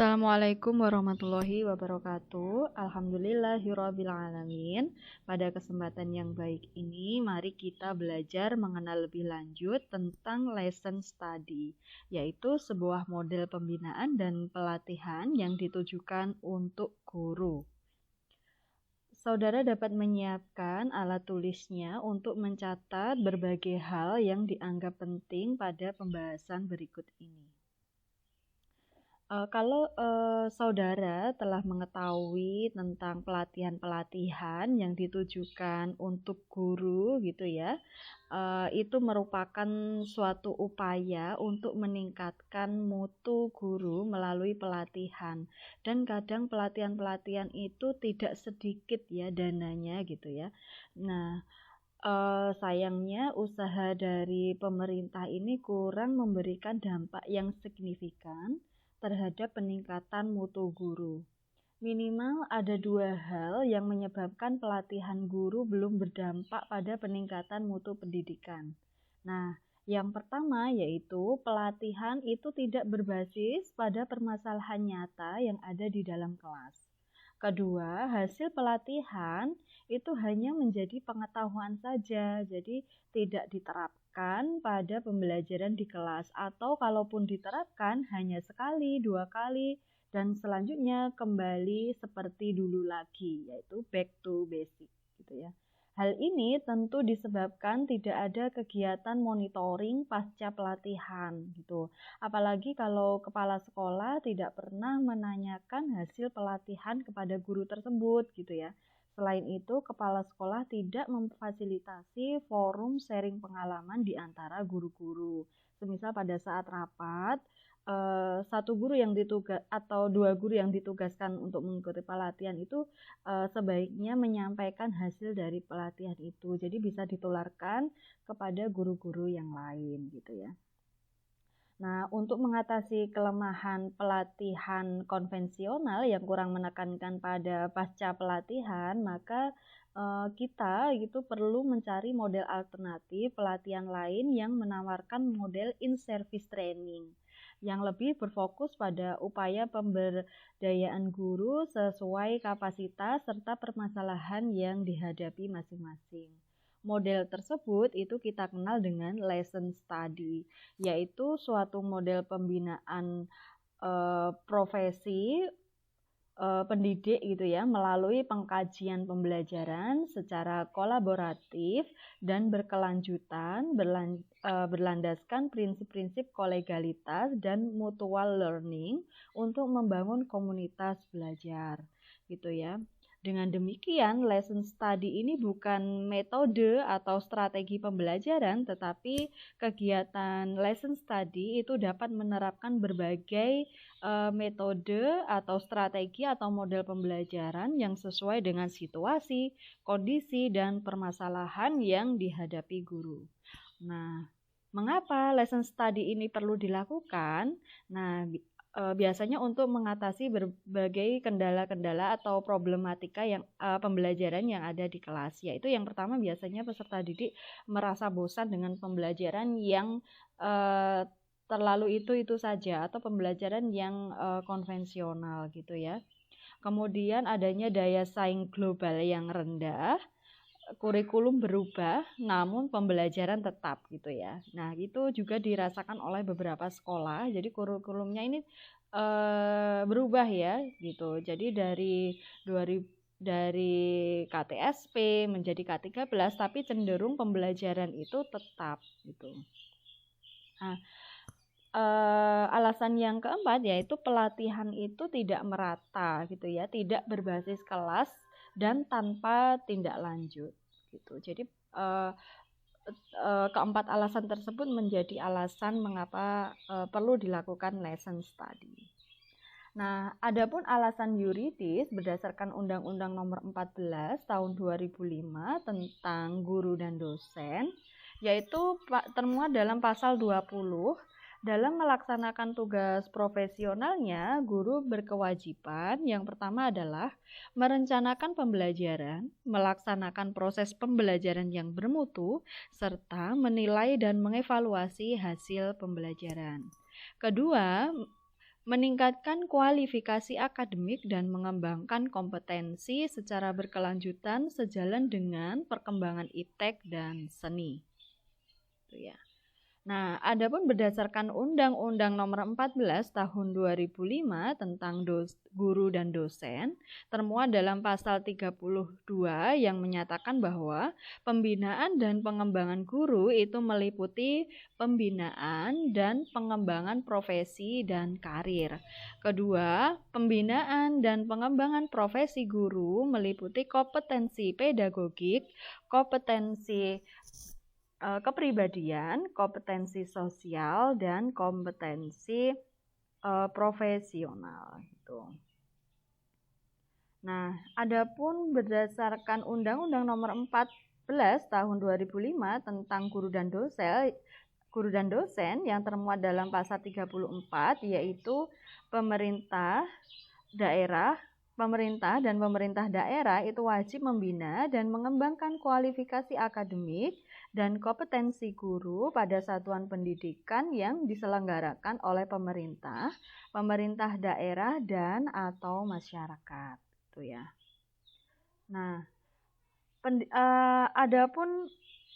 Assalamualaikum warahmatullahi wabarakatuh. Alhamdulillahirrabbilalamin. Pada kesempatan yang baik ini, mari kita belajar mengenal lebih lanjut tentang lesson study, yaitu sebuah model pembinaan dan pelatihan yang ditujukan untuk guru. Saudara dapat menyiapkan alat tulisnya untuk mencatat berbagai hal yang dianggap penting pada pembahasan berikut ini. Kalau saudara telah mengetahui tentang pelatihan-pelatihan yang ditujukan untuk guru gitu ya, itu merupakan suatu upaya untuk meningkatkan mutu guru melalui pelatihan. Dan kadang pelatihan-pelatihan itu tidak sedikit ya dananya gitu ya. Nah, sayangnya usaha dari pemerintah ini kurang memberikan dampak yang signifikan terhadap peningkatan mutu guru. Minimal ada dua hal yang menyebabkan pelatihan guru belum berdampak pada peningkatan mutu pendidikan. Nah, yang pertama yaitu pelatihan itu tidak berbasis pada permasalahan nyata yang ada di dalam kelas. Kedua, hasil pelatihan itu hanya menjadi pengetahuan saja, jadi tidak diterapkan pada pembelajaran di kelas, atau kalaupun diterapkan hanya sekali, 2 kali, dan selanjutnya kembali seperti dulu lagi, yaitu back to basic gitu ya. Hal ini tentu disebabkan tidak ada kegiatan monitoring pasca pelatihan gitu. Apalagi kalau kepala sekolah tidak pernah menanyakan hasil pelatihan kepada guru tersebut gitu ya. Selain itu, kepala sekolah tidak memfasilitasi forum sharing pengalaman di antara guru-guru. Semisal pada saat rapat, satu guru yang atau dua guru yang ditugaskan untuk mengikuti pelatihan itu sebaiknya menyampaikan hasil dari pelatihan itu. Jadi bisa ditularkan kepada guru-guru yang lain gitu ya. Nah, untuk mengatasi kelemahan pelatihan konvensional yang kurang menekankan pada pasca pelatihan, maka kita gitu perlu mencari model alternatif pelatihan lain yang menawarkan model in-service training yang lebih berfokus pada upaya pemberdayaan guru sesuai kapasitas serta permasalahan yang dihadapi masing-masing. Model tersebut itu kita kenal dengan lesson study, yaitu suatu model pembinaan profesi pendidik gitu ya, melalui pengkajian pembelajaran secara kolaboratif dan berkelanjutan berlandaskan prinsip-prinsip kolegalitas dan mutual learning untuk membangun komunitas belajar gitu ya. Dengan demikian, lesson study ini bukan metode atau strategi pembelajaran, tetapi kegiatan lesson study itu dapat menerapkan berbagai metode atau strategi atau model pembelajaran yang sesuai dengan situasi, kondisi, dan permasalahan yang dihadapi guru. Nah, mengapa lesson study ini perlu dilakukan? Nah, biasanya untuk mengatasi berbagai kendala-kendala atau problematika yang pembelajaran yang ada di kelas, yaitu yang pertama biasanya peserta didik merasa bosan dengan pembelajaran yang terlalu itu saja atau pembelajaran yang konvensional gitu ya. Kemudian adanya daya saing global yang rendah, kurikulum berubah namun pembelajaran tetap gitu ya. Nah, itu juga dirasakan oleh beberapa sekolah. Jadi kurikulumnya ini berubah ya gitu. Jadi dari KTSP menjadi K13 tapi cenderung pembelajaran itu tetap gitu. Nah, alasan yang keempat yaitu pelatihan itu tidak merata gitu ya, tidak berbasis kelas dan tanpa tindak lanjut gitu. Jadi keempat alasan tersebut menjadi alasan mengapa perlu dilakukan lesson study. Nah, adapun alasan yuridis berdasarkan Undang-Undang Nomor 14 Tahun 2005 tentang guru dan dosen, yaitu termuat dalam pasal 20. Dalam melaksanakan tugas profesionalnya, guru berkewajiban yang pertama adalah merencanakan pembelajaran, melaksanakan proses pembelajaran yang bermutu, serta menilai dan mengevaluasi hasil pembelajaran. Kedua, meningkatkan kualifikasi akademik dan mengembangkan kompetensi secara berkelanjutan sejalan dengan perkembangan iptek dan seni. Itu ya. Nah, adapun berdasarkan Undang-Undang Nomor 14 Tahun 2005 tentang guru dan dosen, termuat dalam pasal 32 yang menyatakan bahwa pembinaan dan pengembangan guru itu meliputi pembinaan dan pengembangan profesi dan karir. Kedua, pembinaan dan pengembangan profesi guru meliputi kompetensi pedagogik, kompetensi kepribadian, kompetensi sosial, dan kompetensi profesional gitu. Nah, adapun berdasarkan Undang-Undang Nomor 14 Tahun 2005 tentang guru dan dosen yang termuat dalam pasal 34 yaitu pemerintah dan pemerintah daerah itu wajib membina dan mengembangkan kualifikasi akademik dan kompetensi guru pada satuan pendidikan yang diselenggarakan oleh pemerintah daerah dan atau masyarakat, itu ya. Nah, adapun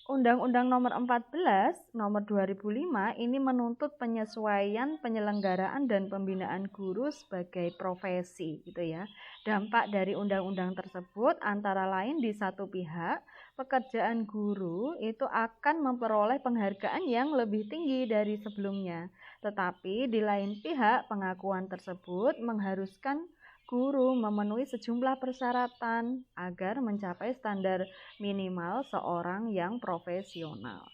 Undang-Undang Nomor 14 Nomor 2005 ini menuntut penyesuaian penyelenggaraan dan pembinaan guru sebagai profesi gitu ya. Dampak dari undang-undang tersebut antara lain di satu pihak pekerjaan guru itu akan memperoleh penghargaan yang lebih tinggi dari sebelumnya. Tetapi di lain pihak pengakuan tersebut mengharuskan guru memenuhi sejumlah persyaratan agar mencapai standar minimal seorang yang profesional.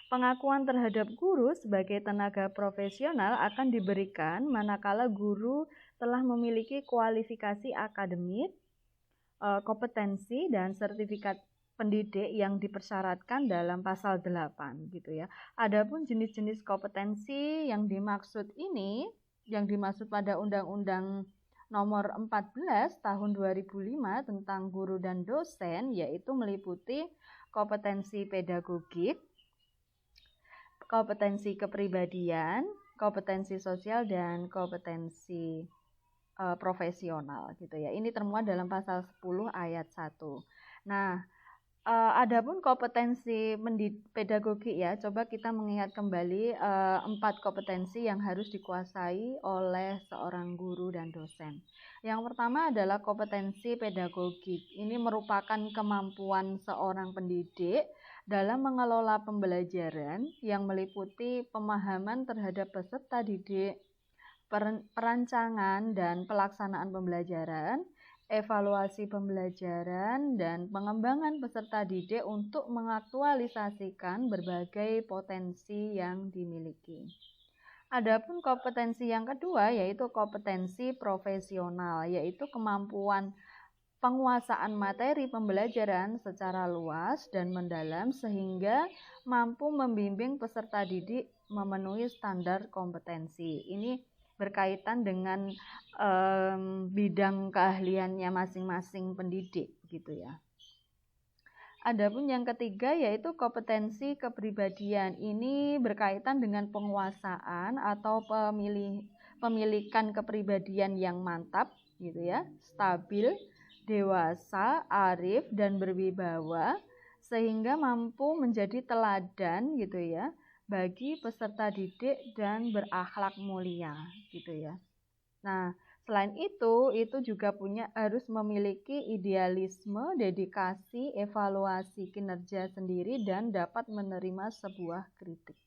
Pengakuan terhadap guru sebagai tenaga profesional akan diberikan manakala guru telah memiliki kualifikasi akademik, kompetensi, dan sertifikat pendidik yang dipersyaratkan dalam pasal 8 gitu ya. Adapun jenis-jenis kompetensi yang dimaksud pada Undang-Undang Nomor 14 Tahun 2005 tentang guru dan dosen yaitu meliputi kompetensi pedagogik, kompetensi kepribadian, kompetensi sosial, dan kompetensi profesional gitu ya. Ini termuat dalam pasal 10 ayat 1. Nah, adapun kompetensi pedagogik ya, coba kita mengingat kembali 4 kompetensi yang harus dikuasai oleh seorang guru dan dosen. Yang pertama adalah kompetensi pedagogik. Ini merupakan kemampuan seorang pendidik dalam mengelola pembelajaran yang meliputi pemahaman terhadap peserta didik, perancangan dan pelaksanaan pembelajaran, evaluasi pembelajaran, dan pengembangan peserta didik untuk mengaktualisasikan berbagai potensi yang dimiliki. Adapun kompetensi yang kedua yaitu kompetensi profesional, yaitu kemampuan penguasaan materi pembelajaran secara luas dan mendalam sehingga mampu membimbing peserta didik memenuhi standar kompetensi. Ini berkaitan dengan bidang keahliannya masing-masing pendidik gitu ya. Adapun yang ketiga yaitu kompetensi kepribadian. Ini berkaitan dengan penguasaan atau pemilikan kepribadian yang mantap gitu ya, stabil, dewasa, arif, dan berwibawa sehingga mampu menjadi teladan gitu ya bagi peserta didik dan berakhlak mulia gitu ya. Nah, selain itu juga harus memiliki idealisme, dedikasi, evaluasi kinerja sendiri dan dapat menerima sebuah kritik.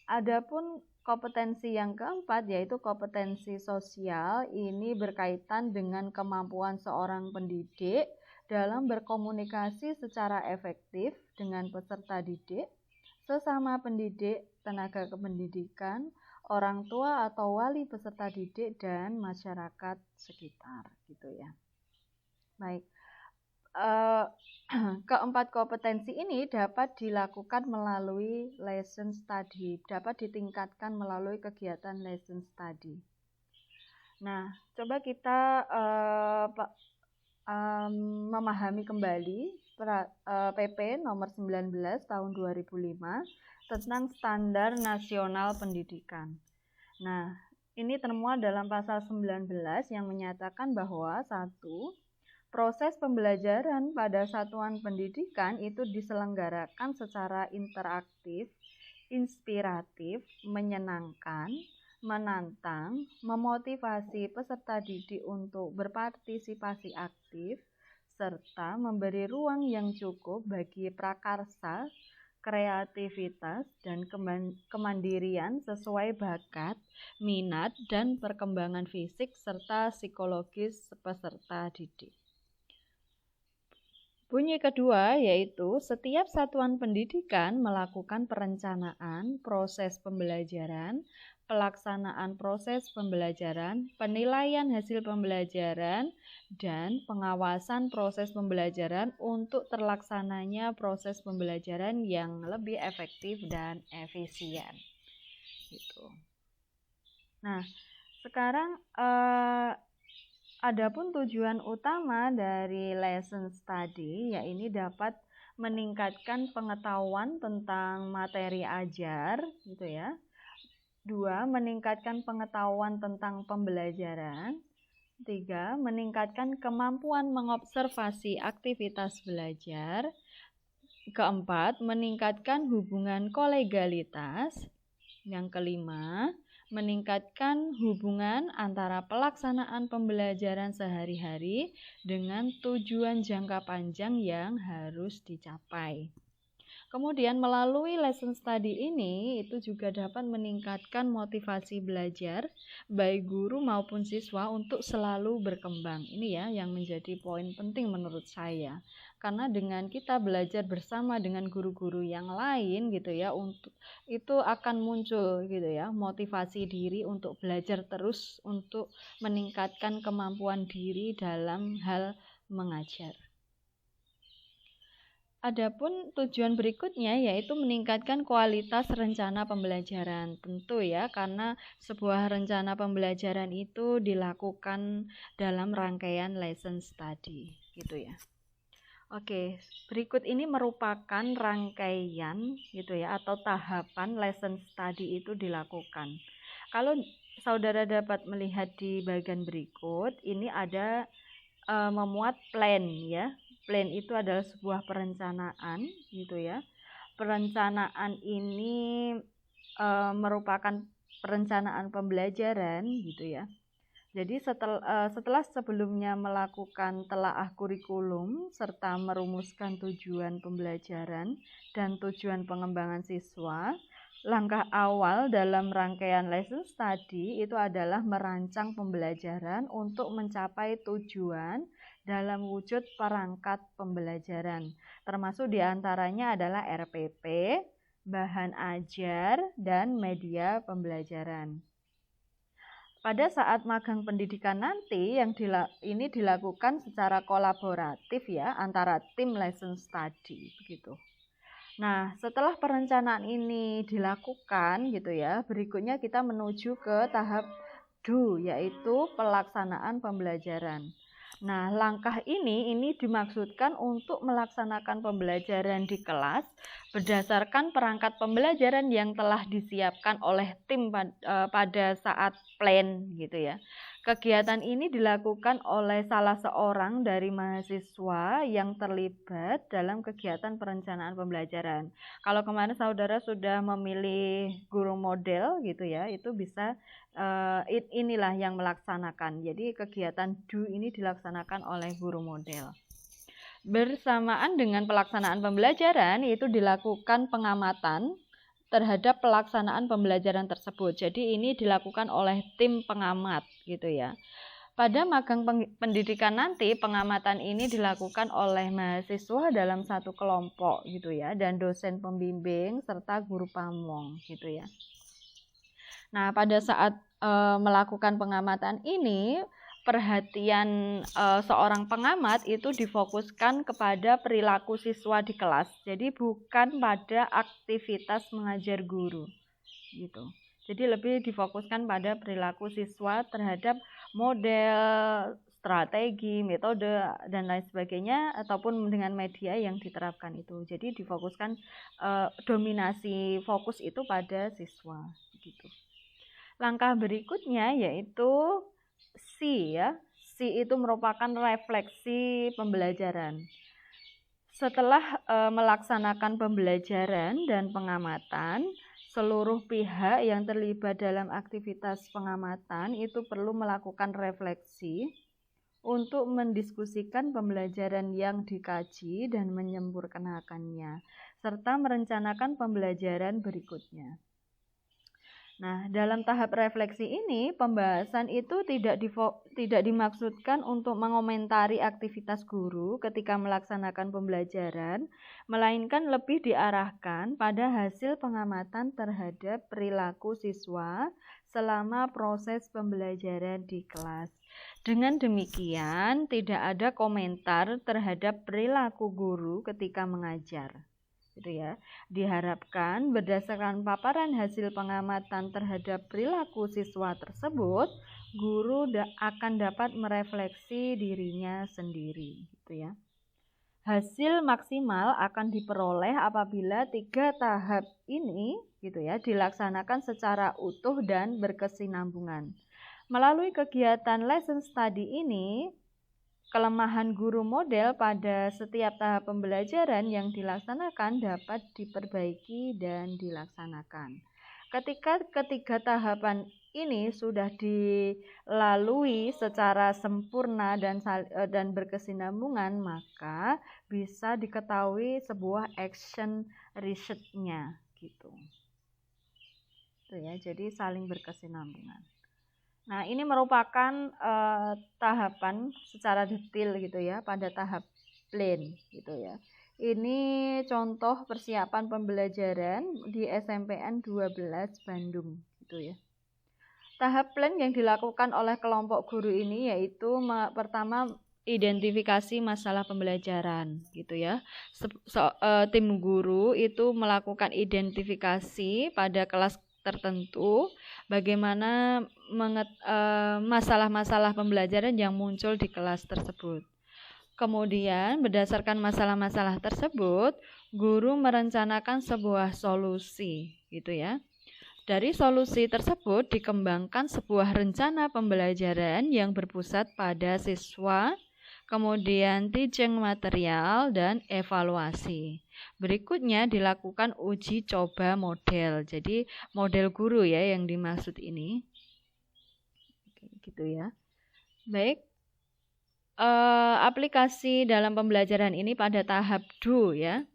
Adapun kompetensi yang keempat yaitu kompetensi sosial, ini berkaitan dengan kemampuan seorang pendidik dalam berkomunikasi secara efektif dengan peserta didik, sesama pendidik, tenaga kependidikan, orang tua atau wali peserta didik, dan masyarakat sekitar gitu ya. Baik, keempat kompetensi ini dapat dilakukan melalui lesson study, dapat ditingkatkan melalui kegiatan lesson study. Nah, coba kita memahami kembali PP nomor 19 tahun 2005 tentang standar nasional pendidikan. Nah, ini termuat dalam pasal 19 yang menyatakan bahwa satu, proses pembelajaran pada satuan pendidikan itu diselenggarakan secara interaktif, inspiratif, menyenangkan, menantang, memotivasi peserta didik untuk berpartisipasi aktif, serta memberi ruang yang cukup bagi prakarsa, kreativitas, dan kemandirian sesuai bakat, minat, dan perkembangan fisik serta psikologis peserta didik. Bunyi kedua yaitu setiap satuan pendidikan melakukan perencanaan proses pembelajaran, pelaksanaan proses pembelajaran, penilaian hasil pembelajaran, dan pengawasan proses pembelajaran untuk terlaksananya proses pembelajaran yang lebih efektif dan efisien. Gitu. Nah, sekarang adapun tujuan utama dari lesson study yaitu dapat meningkatkan pengetahuan tentang materi ajar, gitu ya. 2. Meningkatkan pengetahuan tentang pembelajaran. 3. Meningkatkan kemampuan mengobservasi aktivitas belajar. 4. Meningkatkan hubungan kolegalitas. Yang kelima, meningkatkan hubungan antara pelaksanaan pembelajaran sehari-hari dengan tujuan jangka panjang yang harus dicapai. Kemudian melalui lesson study ini itu juga dapat meningkatkan motivasi belajar baik guru maupun siswa untuk selalu berkembang. Ini ya yang menjadi poin penting menurut saya. Karena dengan kita belajar bersama dengan guru-guru yang lain gitu ya, untuk itu akan muncul gitu ya motivasi diri untuk belajar terus untuk meningkatkan kemampuan diri dalam hal mengajar. Adapun tujuan berikutnya yaitu meningkatkan kualitas rencana pembelajaran. Tentu ya, karena sebuah rencana pembelajaran itu dilakukan dalam rangkaian lesson study, gitu ya. Oke, berikut ini merupakan rangkaian gitu ya atau tahapan lesson study itu dilakukan. Kalau saudara dapat melihat di bagian berikut, ini ada memuat plan ya. Plan itu adalah sebuah perencanaan gitu ya. Perencanaan ini merupakan perencanaan pembelajaran gitu ya. Jadi setelah sebelumnya melakukan telaah kurikulum serta merumuskan tujuan pembelajaran dan tujuan pengembangan siswa, langkah awal dalam rangkaian lesson study itu adalah merancang pembelajaran untuk mencapai tujuan dalam wujud perangkat pembelajaran, termasuk diantaranya adalah RPP, bahan ajar, dan media pembelajaran. Pada saat magang pendidikan nanti ini dilakukan secara kolaboratif ya antara tim lesson study begitu. Nah, setelah perencanaan ini dilakukan gitu ya, berikutnya kita menuju ke tahap do yaitu pelaksanaan pembelajaran. Nah, langkah ini dimaksudkan untuk melaksanakan pembelajaran di kelas berdasarkan perangkat pembelajaran yang telah disiapkan oleh tim pada saat plan gitu ya. Kegiatan ini dilakukan oleh salah seorang dari mahasiswa yang terlibat dalam kegiatan perencanaan pembelajaran. Kalau kemarin saudara sudah memilih guru model gitu ya, itu bisa inilah yang melaksanakan. Jadi kegiatan do ini dilaksanakan oleh guru model. Bersamaan dengan pelaksanaan pembelajaran itu dilakukan pengamatan terhadap pelaksanaan pembelajaran tersebut. Jadi ini dilakukan oleh tim pengamat gitu ya. Pada magang pendidikan nanti pengamatan ini dilakukan oleh mahasiswa dalam satu kelompok gitu ya, dan dosen pembimbing serta guru pamong gitu ya. Nah, pada saat melakukan pengamatan ini, perhatian seorang pengamat itu difokuskan kepada perilaku siswa di kelas. Jadi bukan pada aktivitas mengajar guru gitu. Jadi lebih difokuskan pada perilaku siswa terhadap model, strategi, metode dan lain sebagainya ataupun dengan media yang diterapkan itu. Jadi difokuskan dominasi fokus itu pada siswa gitu. Langkah berikutnya yaitu C ya. C itu merupakan refleksi pembelajaran. Setelah melaksanakan pembelajaran dan pengamatan, seluruh pihak yang terlibat dalam aktivitas pengamatan itu perlu melakukan refleksi untuk mendiskusikan pembelajaran yang dikaji dan menyempurnakannya, serta merencanakan pembelajaran berikutnya. Nah, dalam tahap refleksi ini, pembahasan itu tidak dimaksudkan untuk mengomentari aktivitas guru ketika melaksanakan pembelajaran, melainkan lebih diarahkan pada hasil pengamatan terhadap perilaku siswa selama proses pembelajaran di kelas. Dengan demikian, tidak ada komentar terhadap perilaku guru ketika mengajar. Gitu ya. Diharapkan berdasarkan paparan hasil pengamatan terhadap perilaku siswa tersebut, guru akan dapat merefleksi dirinya sendiri, gitu ya. Hasil maksimal akan diperoleh apabila 3 tahap ini gitu ya dilaksanakan secara utuh dan berkesinambungan. Melalui kegiatan lesson study ini, kelemahan guru model pada setiap tahap pembelajaran yang dilaksanakan dapat diperbaiki dan dilaksanakan. Ketika ketiga tahapan ini sudah dilalui secara sempurna dan berkesinambungan, maka bisa diketahui sebuah action research-nya gitu. Itu ya, jadi saling berkesinambungan. Nah, ini merupakan tahapan secara detail gitu ya pada tahap plan gitu ya. Ini contoh persiapan pembelajaran di SMPN 12 Bandung gitu ya. Tahap plan yang dilakukan oleh kelompok guru ini yaitu pertama identifikasi masalah pembelajaran gitu ya. Tim guru itu melakukan identifikasi pada kelas tertentu bagaimana masalah-masalah pembelajaran yang muncul di kelas tersebut. Kemudian berdasarkan masalah-masalah tersebut, guru merencanakan sebuah solusi gitu ya. Dari solusi tersebut dikembangkan sebuah rencana pembelajaran yang berpusat pada siswa, kemudian teaching material dan evaluasi. Berikutnya dilakukan uji coba model. Jadi model guru ya yang dimaksud ini. Gitu ya. Baik. Aplikasi dalam pembelajaran ini pada tahap do ya.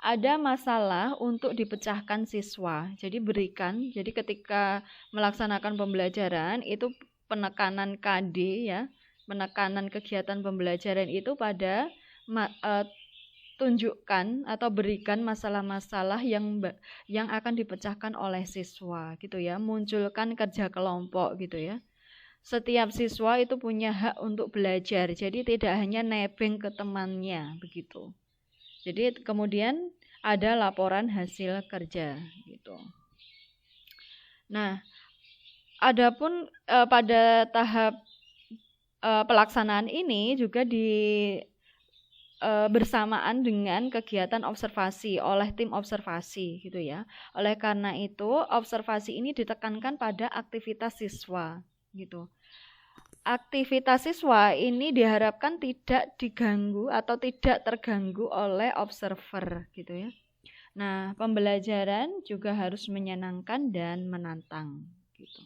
Ada masalah untuk dipecahkan siswa. Jadi ketika melaksanakan pembelajaran itu penekanan KD ya, penekanan kegiatan pembelajaran itu pada tunjukkan atau berikan masalah-masalah yang akan dipecahkan oleh siswa gitu ya, munculkan kerja kelompok gitu ya. Setiap siswa itu punya hak untuk belajar, jadi tidak hanya nebeng ke temannya begitu. Jadi kemudian ada laporan hasil kerja gitu. Nah, adapun pada tahap pelaksanaan ini juga bersamaan dengan kegiatan observasi oleh tim observasi gitu ya. Oleh karena itu, observasi ini ditekankan pada aktivitas siswa gitu. Aktivitas siswa ini diharapkan tidak diganggu atau tidak terganggu oleh observer gitu ya. Nah, pembelajaran juga harus menyenangkan dan menantang gitu.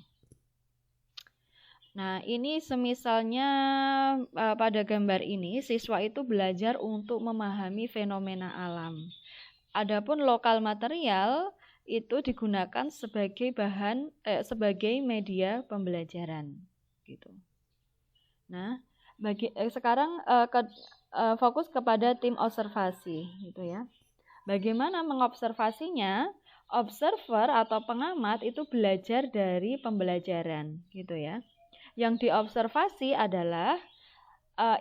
Nah, ini semisalnya pada gambar ini siswa itu belajar untuk memahami fenomena alam. Adapun lokal material itu digunakan sebagai sebagai media pembelajaran gitu. Nah, sekarang fokus kepada tim observasi gitu ya. Bagaimana mengobservasinya? Observer atau pengamat itu belajar dari pembelajaran gitu ya. Yang diobservasi adalah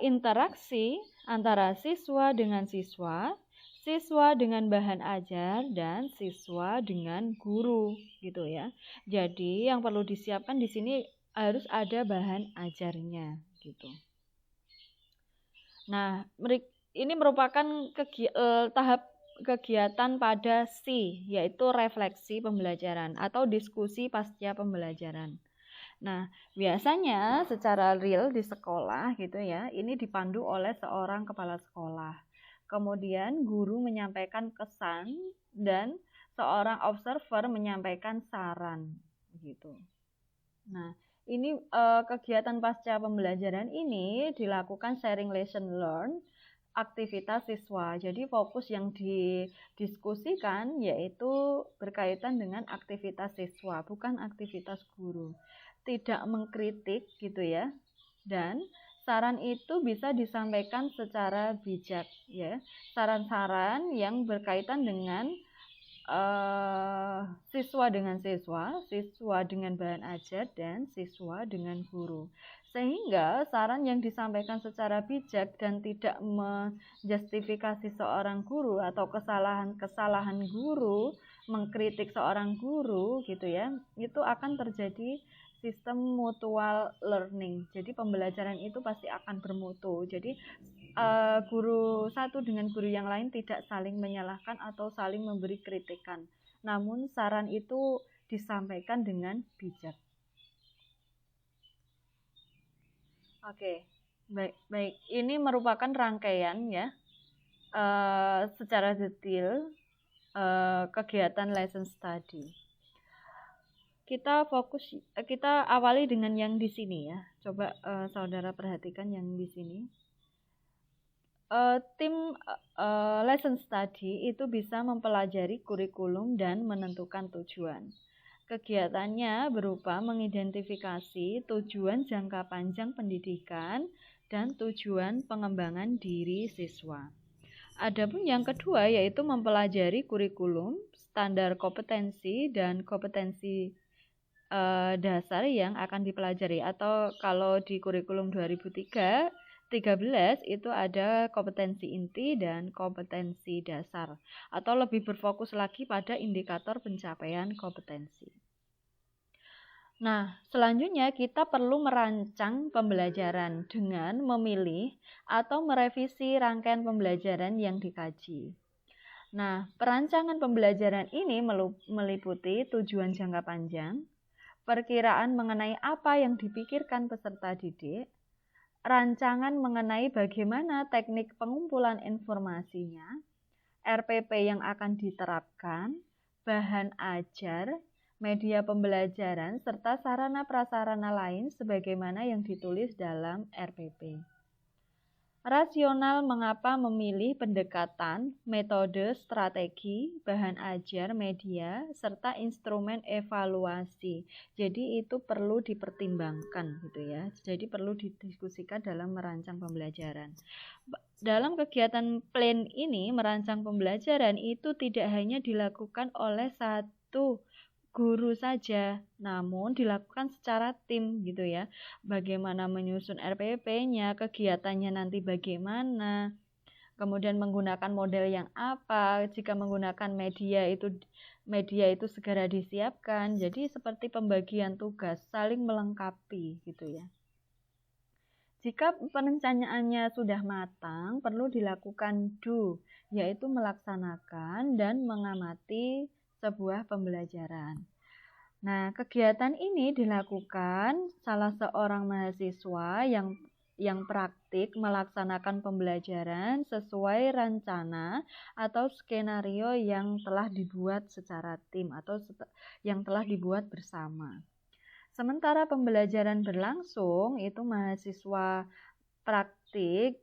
interaksi antara siswa dengan siswa, siswa dengan bahan ajar, dan siswa dengan guru gitu ya. Jadi yang perlu disiapkan di sini harus ada bahan ajarnya gitu. Nah, ini merupakan tahap kegiatan pada C, yaitu refleksi pembelajaran atau diskusi pasca pembelajaran. Nah, biasanya secara real di sekolah gitu ya, ini dipandu oleh seorang kepala sekolah. Kemudian guru menyampaikan kesan dan seorang observer menyampaikan saran gitu. Nah, ini kegiatan pasca pembelajaran ini dilakukan sharing lesson learn aktivitas siswa. Jadi fokus yang didiskusikan yaitu berkaitan dengan aktivitas siswa, bukan aktivitas guru. Tidak mengkritik gitu ya. Dan saran itu bisa disampaikan secara bijak ya. Saran-saran yang berkaitan dengan siswa dengan siswa, siswa dengan bahan ajar, dan siswa dengan guru. Sehingga saran yang disampaikan secara bijak dan tidak menjustifikasi seorang guru atau kesalahan-kesalahan guru, mengkritik seorang guru gitu ya, itu akan terjadi sistem mutual learning. Jadi pembelajaran itu pasti akan bermutu. Jadi guru satu dengan guru yang lain tidak saling menyalahkan atau saling memberi kritikan. Namun saran itu disampaikan dengan bijak. Oke, baik. Ini merupakan rangkaian ya, secara detail kegiatan lesson study. Kita awali dengan yang di sini ya. Coba saudara perhatikan yang di sini. Tim lesson study itu bisa mempelajari kurikulum dan menentukan tujuan. Kegiatannya berupa mengidentifikasi tujuan jangka panjang pendidikan dan tujuan pengembangan diri siswa. Adapun yang kedua yaitu mempelajari kurikulum, standar kompetensi dan kompetensi dasar yang akan dipelajari, atau kalau di kurikulum 2013 itu ada kompetensi inti dan kompetensi dasar, atau lebih berfokus lagi pada indikator pencapaian kompetensi. Nah, selanjutnya kita perlu merancang pembelajaran dengan memilih atau merevisi rangkaian pembelajaran yang dikaji. Nah, perancangan pembelajaran ini meliputi tujuan jangka panjang, perkiraan mengenai apa yang dipikirkan peserta didik, rancangan mengenai bagaimana teknik pengumpulan informasinya, RPP yang akan diterapkan, bahan ajar, media pembelajaran, serta sarana-prasarana lain sebagaimana yang ditulis dalam RPP. Rasional mengapa memilih pendekatan, metode, strategi, bahan ajar, media, serta instrumen evaluasi. Jadi itu perlu dipertimbangkan gitu ya. Jadi perlu didiskusikan dalam merancang pembelajaran. Dalam kegiatan plan ini, merancang pembelajaran itu tidak hanya dilakukan oleh satu guru saja, namun dilakukan secara tim gitu ya. Bagaimana menyusun RPP-nya, kegiatannya nanti bagaimana, kemudian menggunakan model yang apa, jika menggunakan media itu segera disiapkan. Jadi seperti pembagian tugas, saling melengkapi gitu ya. Jika perencanaannya sudah matang, perlu dilakukan do, yaitu melaksanakan dan mengamati sebuah pembelajaran. Nah, kegiatan ini dilakukan salah seorang mahasiswa yang praktik melaksanakan pembelajaran sesuai rencana atau skenario yang telah dibuat secara tim atau yang telah dibuat bersama. Sementara pembelajaran berlangsung, itu mahasiswa praktik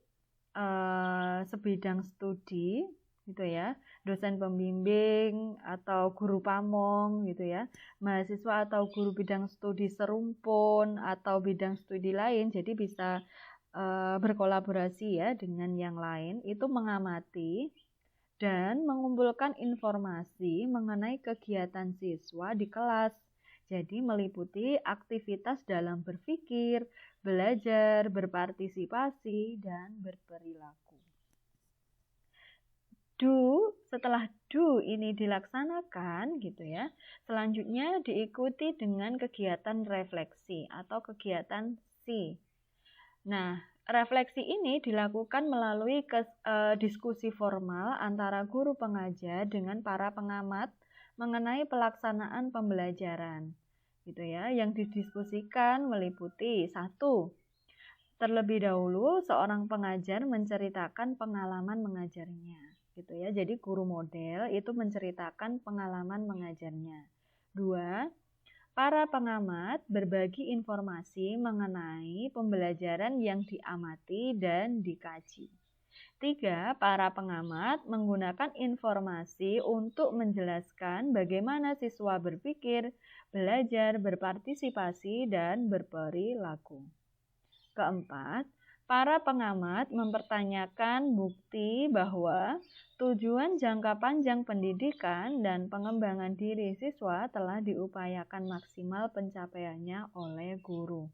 sebidang studi gitu ya, dosen pembimbing atau guru pamong gitu ya, mahasiswa atau guru bidang studi serumpun atau bidang studi lain, jadi bisa berkolaborasi ya dengan yang lain, itu mengamati dan mengumpulkan informasi mengenai kegiatan siswa di kelas. Jadi meliputi aktivitas dalam berpikir, belajar, berpartisipasi, dan berperilaku. Setelah do ini dilaksanakan gitu ya, selanjutnya diikuti dengan kegiatan refleksi atau kegiatan C. Nah, Refleksi ini dilakukan melalui diskusi formal antara guru pengajar dengan para pengamat mengenai pelaksanaan pembelajaran. Gitu ya. Yang didiskusikan meliputi 1. Terlebih dahulu seorang pengajar menceritakan pengalaman mengajarnya. Gitu ya. Jadi guru model itu menceritakan pengalaman mengajarnya. 2. Para pengamat berbagi informasi mengenai pembelajaran yang diamati dan dikaji. 3. Para pengamat menggunakan informasi untuk menjelaskan bagaimana siswa berpikir, belajar, berpartisipasi, dan berperilaku. 4. Para pengamat mempertanyakan bukti bahwa tujuan jangka panjang pendidikan dan pengembangan diri siswa telah diupayakan maksimal pencapaiannya oleh guru.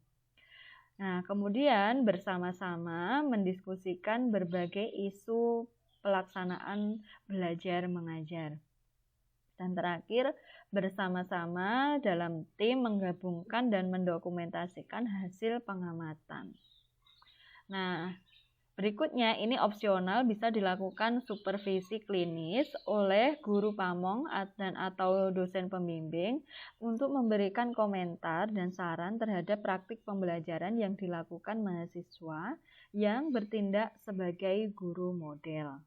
Nah, kemudian bersama-sama mendiskusikan berbagai isu pelaksanaan belajar mengajar. Dan terakhir, bersama-sama dalam tim menggabungkan dan mendokumentasikan hasil pengamatan. Nah, berikutnya ini opsional bisa dilakukan supervisi klinis oleh guru pamong dan atau dosen pembimbing untuk memberikan komentar dan saran terhadap praktik pembelajaran yang dilakukan mahasiswa yang bertindak sebagai guru model.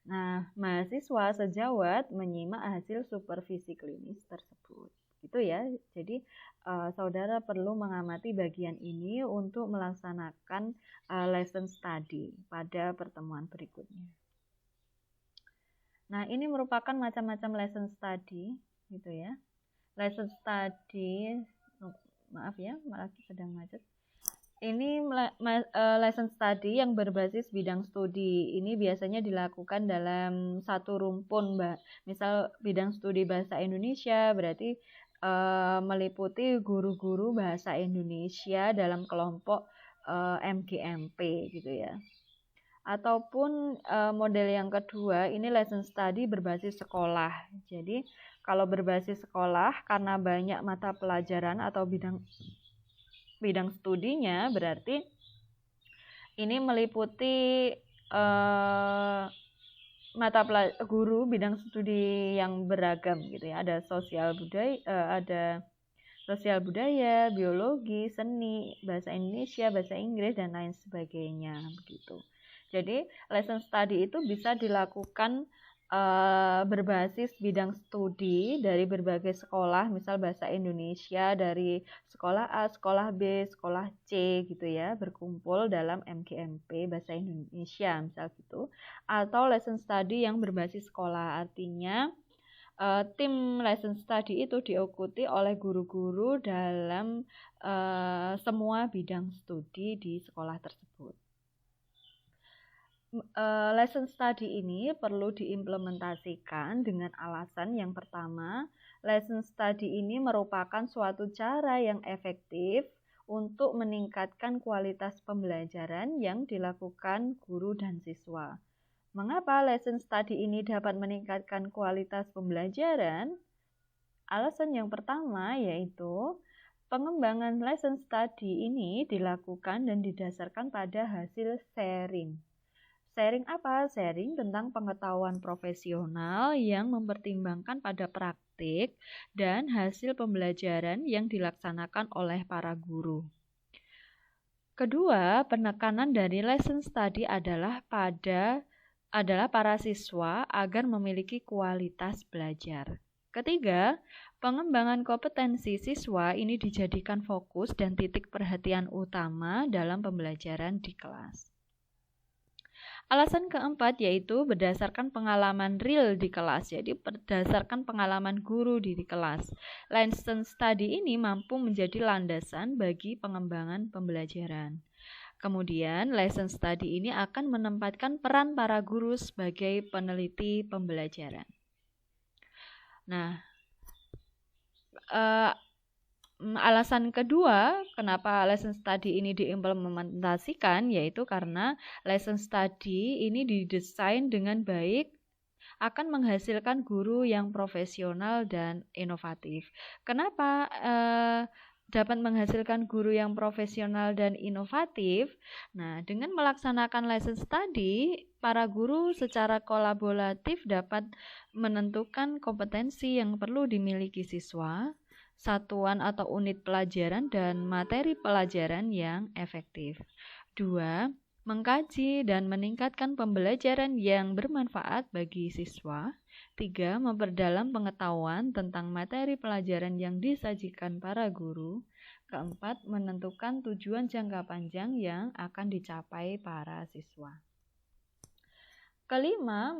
Nah, mahasiswa sejawat menyimak hasil supervisi klinis tersebut. Gitu ya. Jadi saudara perlu mengamati bagian ini untuk melaksanakan lesson study pada pertemuan berikutnya. Nah, ini merupakan macam-macam lesson study gitu ya. Lesson study, maaf ya, lagi sedang macet. Ini lesson study yang berbasis bidang studi. Ini biasanya dilakukan dalam satu rumpun, Mbak. Misal bidang studi bahasa Indonesia berarti meliputi guru-guru bahasa Indonesia dalam kelompok MGMP gitu ya. Ataupun model yang kedua, ini lesson study berbasis sekolah. Jadi kalau berbasis sekolah karena banyak mata pelajaran atau bidang studinya, berarti ini meliputi guru bidang studi yang beragam gitu ya. Ada sosial budaya, biologi, seni, bahasa Indonesia, bahasa Inggris, dan lain sebagainya begitu. Jadi lesson study itu bisa dilakukan berbasis bidang studi dari berbagai sekolah, misal bahasa Indonesia dari sekolah A, sekolah B, sekolah C gitu ya, berkumpul dalam MGMP bahasa Indonesia misal gitu. Atau lesson study yang berbasis sekolah, artinya tim lesson study itu diikuti oleh guru-guru dalam semua bidang studi di sekolah tersebut. Lesson study ini perlu diimplementasikan dengan alasan yang pertama, lesson study ini merupakan suatu cara yang efektif untuk meningkatkan kualitas pembelajaran yang dilakukan guru dan siswa. Mengapa lesson study ini dapat meningkatkan kualitas pembelajaran? Alasan yang pertama yaitu pengembangan lesson study ini dilakukan dan didasarkan pada hasil sharing. Sharing apa? Sharing tentang pengetahuan profesional yang mempertimbangkan pada praktik dan hasil pembelajaran yang dilaksanakan oleh para guru. Kedua, penekanan dari lesson study adalah para siswa agar memiliki kualitas belajar. Ketiga, pengembangan kompetensi siswa ini dijadikan fokus dan titik perhatian utama dalam pembelajaran di kelas. Alasan keempat yaitu berdasarkan pengalaman real di kelas, jadi berdasarkan pengalaman guru di kelas. Lesson study ini mampu menjadi landasan bagi pengembangan pembelajaran. Kemudian, lesson study ini akan menempatkan peran para guru sebagai peneliti pembelajaran. Nah, alasan kedua kenapa lesson study ini diimplementasikan yaitu karena lesson study ini didesain dengan baik akan menghasilkan guru yang profesional dan inovatif. Kenapa dapat menghasilkan guru yang profesional dan inovatif. Nah, dengan melaksanakan lesson study, para guru secara kolaboratif dapat menentukan kompetensi yang perlu dimiliki siswa, satuan atau unit pelajaran, dan materi pelajaran yang efektif. 2. Mengkaji dan meningkatkan pembelajaran yang bermanfaat bagi siswa. 3. Memperdalam pengetahuan tentang materi pelajaran yang disajikan para guru. Keempat, menentukan tujuan jangka panjang yang akan dicapai para siswa. Kelima,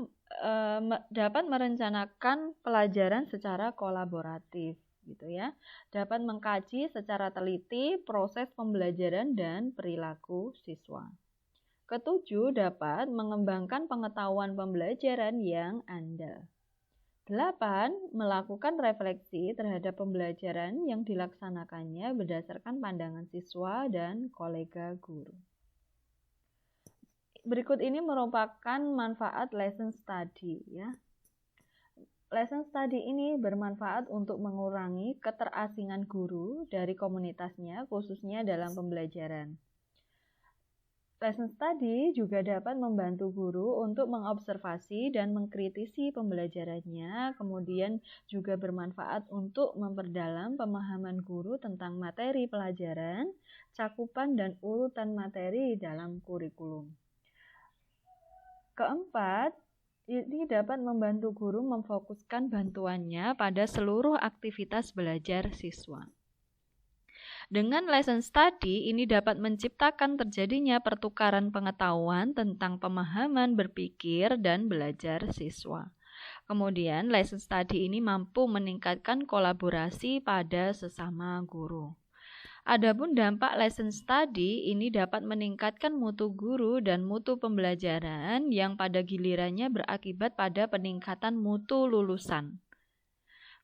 dapat merencanakan pelajaran secara kolaboratif, gitu ya. Dapat mengkaji secara teliti proses pembelajaran dan perilaku siswa. Ketujuh, dapat mengembangkan pengetahuan pembelajaran yang andal. 8. Melakukan refleksi terhadap pembelajaran yang dilaksanakannya berdasarkan pandangan siswa dan kolega guru. Berikut ini merupakan manfaat lesson study, ya. Lesson study ini bermanfaat untuk mengurangi keterasingan guru dari komunitasnya, khususnya dalam pembelajaran. Lesson study juga dapat membantu guru untuk mengobservasi dan mengkritisi pembelajarannya, kemudian juga bermanfaat untuk memperdalam pemahaman guru tentang materi pelajaran, cakupan dan urutan materi dalam kurikulum. Keempat, ini dapat membantu guru memfokuskan bantuannya pada seluruh aktivitas belajar siswa. Dengan lesson study, ini dapat menciptakan terjadinya pertukaran pengetahuan tentang pemahaman berpikir dan belajar siswa. Kemudian, lesson study ini mampu meningkatkan kolaborasi pada sesama guru. Adapun dampak lesson study ini dapat meningkatkan mutu guru dan mutu pembelajaran yang pada gilirannya berakibat pada peningkatan mutu lulusan.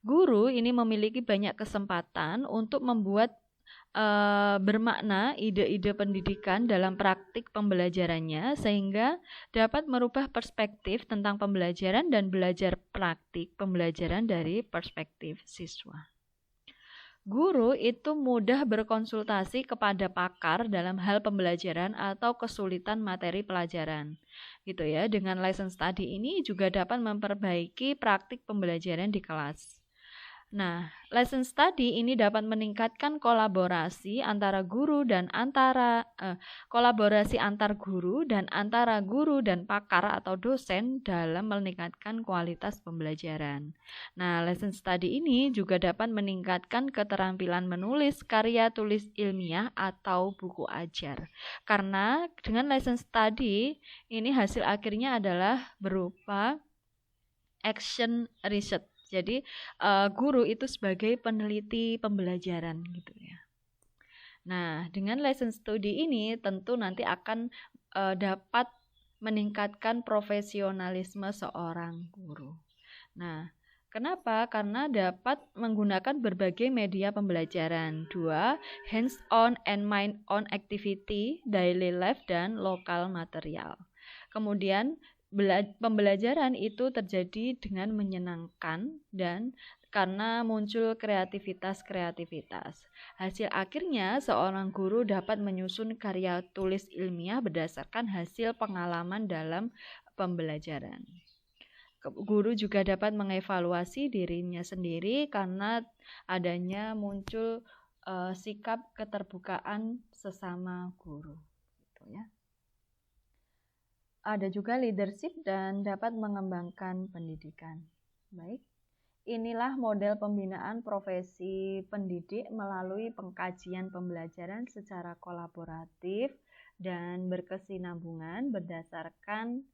Guru ini memiliki banyak kesempatan untuk membuat bermakna ide-ide pendidikan dalam praktik pembelajarannya sehingga dapat merubah perspektif tentang pembelajaran dan belajar praktik pembelajaran dari perspektif siswa. Guru itu mudah berkonsultasi kepada pakar dalam hal pembelajaran atau kesulitan materi pelajaran. Gitu ya. Dengan lesson study ini juga dapat memperbaiki praktik pembelajaran di kelas. Nah, lesson study ini dapat meningkatkan kolaborasi antara guru dan kolaborasi antar guru dan pakar atau dosen dalam meningkatkan kualitas pembelajaran. Nah, lesson study ini juga dapat meningkatkan keterampilan menulis karya tulis ilmiah atau buku ajar. Karena dengan lesson study ini hasil akhirnya adalah berupa action research. Jadi guru itu sebagai peneliti pembelajaran gitu ya. Nah, dengan lesson study ini tentu nanti akan dapat meningkatkan profesionalisme seorang guru. Nah, kenapa? Karena dapat menggunakan berbagai media pembelajaran. 2. Hands-on and mind-on activity, daily life, dan lokal material. Kemudian pembelajaran itu terjadi dengan menyenangkan dan karena muncul kreativitas. Hasil akhirnya seorang guru dapat menyusun karya tulis ilmiah berdasarkan hasil pengalaman dalam pembelajaran. Guru juga dapat mengevaluasi dirinya sendiri karena adanya muncul sikap keterbukaan sesama guru. Gitu ya. Ada juga leadership dan dapat mengembangkan pendidikan. Baik, inilah model pembinaan profesi pendidik melalui pengkajian pembelajaran secara kolaboratif dan berkesinambungan berdasarkan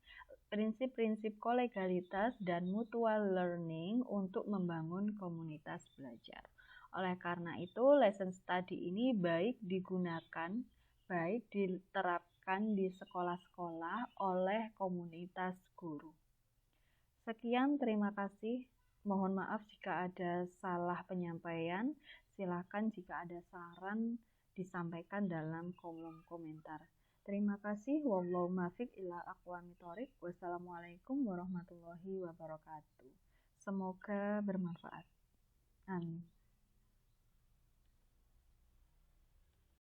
prinsip-prinsip kolegalitas dan mutual learning untuk membangun komunitas belajar. Oleh karena itu, lesson study ini baik diterapkan di sekolah-sekolah oleh komunitas guru. Sekian, terima kasih. Mohon maaf jika ada salah penyampaian. Silakan jika ada saran disampaikan dalam kolom komentar. Terima kasih. Wallahu muwaffiq ila aqwamit thoriq. Wassalamualaikum warahmatullahi wabarakatuh. Semoga bermanfaat. Amin.